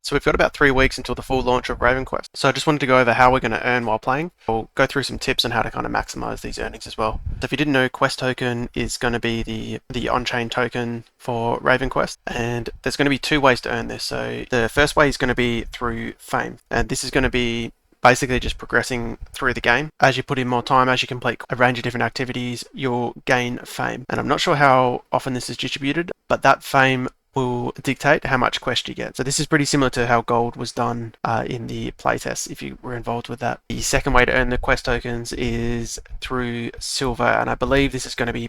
So we've got about 3 weeks until the full launch of RavenQuest. So I just wanted to go over how we're going to earn while playing. We'll go through some tips on how to kind of maximize these earnings as well. So if you didn't know, Quest token is going to be the on-chain token for RavenQuest, and there's going to be 2 ways to earn this. So the first way is going to be through fame, and this is going to be basically just progressing through the game. As you put in more time, as you complete a range of different activities, you'll gain fame. And I'm not sure how often this is distributed, but that fame will dictate how much quest you get. So this is pretty similar to how gold was done in the playtest, if you were involved with that. The second way to earn the quest tokens is through silver, and I believe this is going to be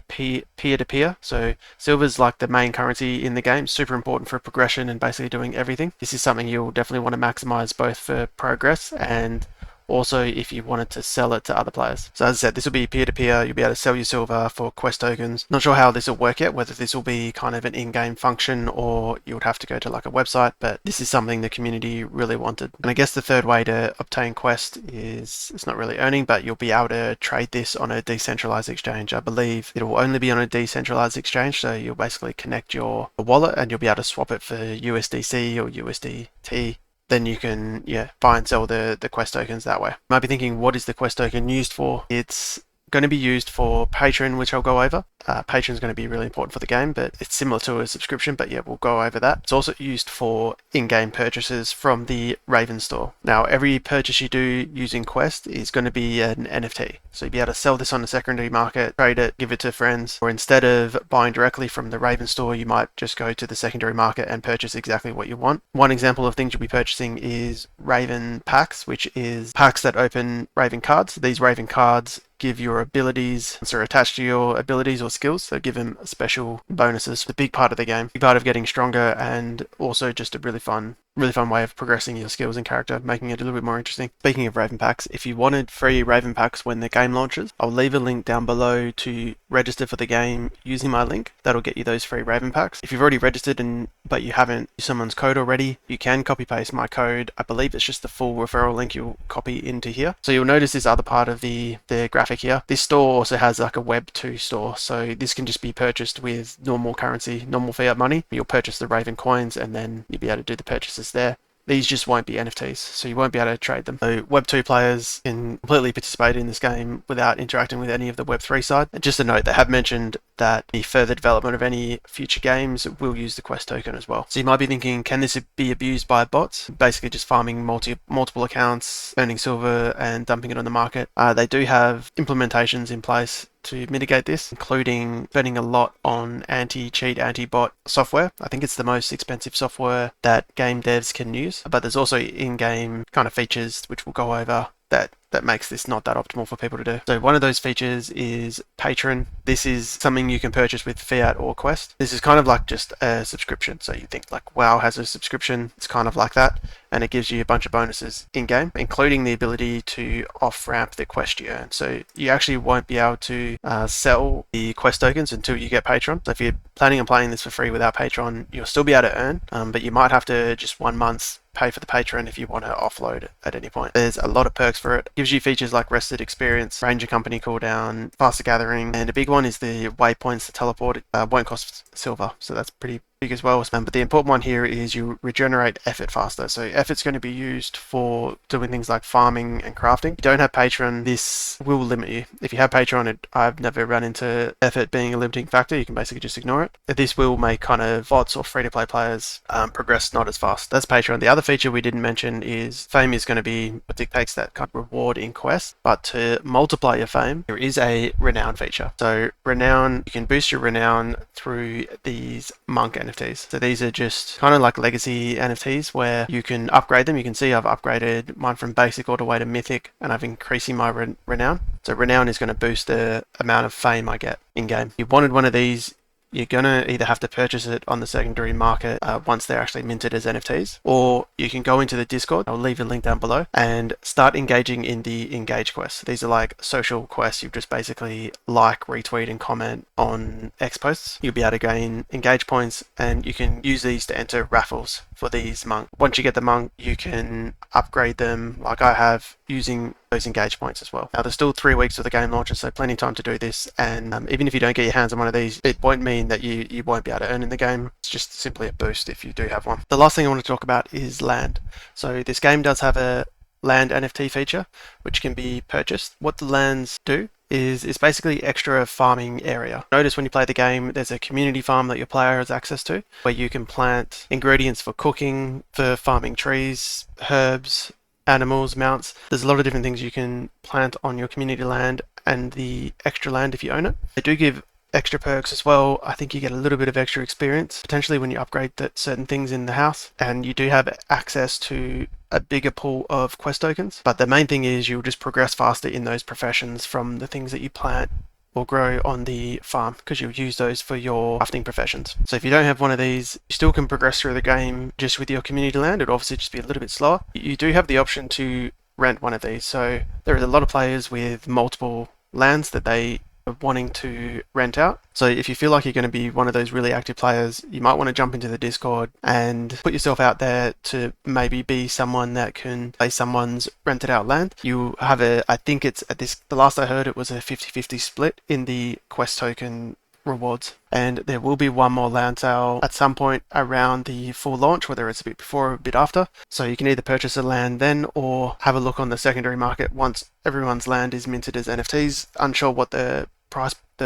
peer-to-peer. So silver is like the main currency in the game, super important for progression and basically doing everything. This is something you'll definitely want to maximize both for progress and also if you wanted to sell it to other players. So as I said, this will be peer-to-peer. You'll be able to sell your silver for quest tokens. Not sure how this will work yet, whether this will be kind of an in-game function or you would have to go to like a website, but this is something the community really wanted. And I guess the third way to obtain quest is, it's not really earning, but you'll be able to trade this on a decentralized exchange. I believe it will only be on a decentralized exchange, so you'll basically connect your wallet and you'll be able to swap it for USDC or USDT. Then you can, buy and sell the quest tokens that way. You might be thinking, what is the quest token used for? It's going to be used for Patron, which I'll go over. Patron is going to be really important for the game, but it's similar to a subscription, but yeah, we'll go over that. It's also used for in-game purchases from the Raven store. Now, every purchase you do using Quest is going to be an NFT. So you'll be able to sell this on the secondary market, trade it, give it to friends, or instead of buying directly from the Raven store, you might just go to the secondary market and purchase exactly what you want. One example of things you'll be purchasing is Ravenpacks, which is packs that open Raven cards. These Raven cards give your abilities, so attached to your abilities or skills, so give them special bonuses. The big part of the game, big part of getting stronger, and also just a really fun way of progressing your skills and character, making it a little bit more interesting. Speaking of Raven Packs, if you wanted free Raven Packs when the game launches, I'll leave a link down below to register for the game using my link. That'll get you those free Raven Packs. If you've already registered but you haven't used someone's code already, you can copy paste my code. I believe it's just the full referral link you'll copy into here. So you'll notice this other part of the graphic here. This store also has like a Web 2 store, so this can just be purchased with normal currency, normal fiat money. You'll purchase the Raven coins and then you'll be able to do the purchases there. These just won't be NFTs, so you won't be able to trade them. So Web 2 players can completely participate in this game without interacting with any of the Web 3 side. And just a note, they have mentioned that the further development of any future games will use the Quest token as well. So you might be thinking, can this be abused by bots? Basically just farming multiple accounts, earning silver and dumping it on the market. They do have implementations in place to mitigate this, including spending a lot on anti-cheat, anti-bot software. I think it's the most expensive software that game devs can use, but there's also in-game kind of features which we'll go over that makes this not that optimal for people to do. So one of those features is Patron. This is something you can purchase with fiat or Quest. This is kind of like just a subscription. So you think like WoW has a subscription, it's kind of like that, and it gives you a bunch of bonuses in-game, including the ability to off-ramp the quest you earn. So you actually won't be able to sell the quest tokens until you get Patron. So if you're planning on playing this for free without Patron, you'll still be able to earn, but you might have to just 1 month pay for the Patron if you want to offload it at any point. There's a lot of perks for it. Gives you features like rested experience, Ranger Company cooldown, faster gathering, and a big one is the waypoints to teleport. Won't cost silver, so that's pretty big as well. But the important one here is you regenerate effort faster. So effort's going to be used for doing things like farming and crafting. If you don't have Patron, this will limit you. If you have Patron, I've never run into effort being a limiting factor. You can basically just ignore it. This will make kind of bots or free-to-play players progress not as fast. That's Patron. The other feature we didn't mention is fame is going to be what dictates that kind of reward in Quest. But to multiply your fame, there is a Renown feature. So Renown, you can boost your Renown through these monk NFTs. So these are just kind of like legacy NFTs where you can upgrade them. You can see I've upgraded mine from basic all the way to mythic, and I've increasing my Renown. So Renown is going to boost the amount of fame I get in game. If you wanted one of these, you're going to either have to purchase it on the secondary market once they're actually minted as NFTs, or you can go into the Discord, I'll leave a link down below, and start engaging in the engage quests. These are like social quests. You just basically like, retweet, and comment on X posts. You'll be able to gain engage points, and you can use these to enter raffles for these monk. Once you get the monk, you can upgrade them like I have using those engage points as well. Now there's still 3 weeks of the game launches, so plenty of time to do this, and even if you don't get your hands on one of these, it won't mean that you won't be able to earn in the game. It's just simply a boost if you do have one. The last thing I want to talk about is land. So this game does have a land NFT feature which can be purchased. What the lands do is it's basically extra farming area. Notice when you play the game, there's a community farm that your player has access to, where you can plant ingredients for cooking, for farming trees, herbs, animals, mounts. There's a lot of different things you can plant on your community land and the extra land if you own it. They do give extra perks as well. I think you get a little bit of extra experience potentially when you upgrade certain things in the house, and you do have access to a bigger pool of quest tokens. But the main thing is you'll just progress faster in those professions from the things that you plant or grow on the farm, because you'll use those for your crafting professions. So if you don't have one of these, you still can progress through the game just with your community land. It'll obviously just be a little bit slower. You do have the option to rent one of these. So there are a lot of players with multiple lands that they are wanting to rent out. So if you feel like you're going to be one of those really active players, you might want to jump into the Discord and put yourself out there to maybe be someone that can play someone's rented out land. You have I think it's the last I heard it was a 50-50 split in the quest token rewards, and there will be one more land sale at some point around the full launch, whether it's a bit before or a bit after. So you can either purchase a land then or have a look on the secondary market once everyone's land is minted as NFTs. Unsure what the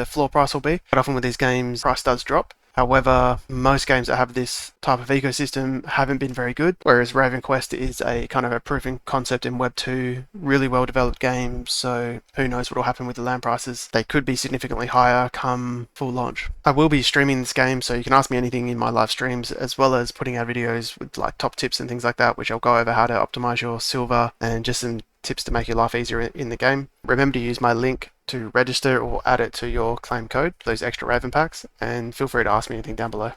floor price will be, but often with these games price does drop. However, most games that have this type of ecosystem haven't been very good, whereas RavenQuest is a kind of a proven concept in Web 2, really well developed game, so who knows what will happen with the land prices. They could be significantly higher come full launch. I will be streaming this game, so you can ask me anything in my live streams, as well as putting out videos with like top tips and things like that, which I'll go over how to optimize your silver and just some tips to make your life easier in the game. Remember to use my link to register or add it to your claim code for those extra Raven packs, and feel free to ask me anything down below.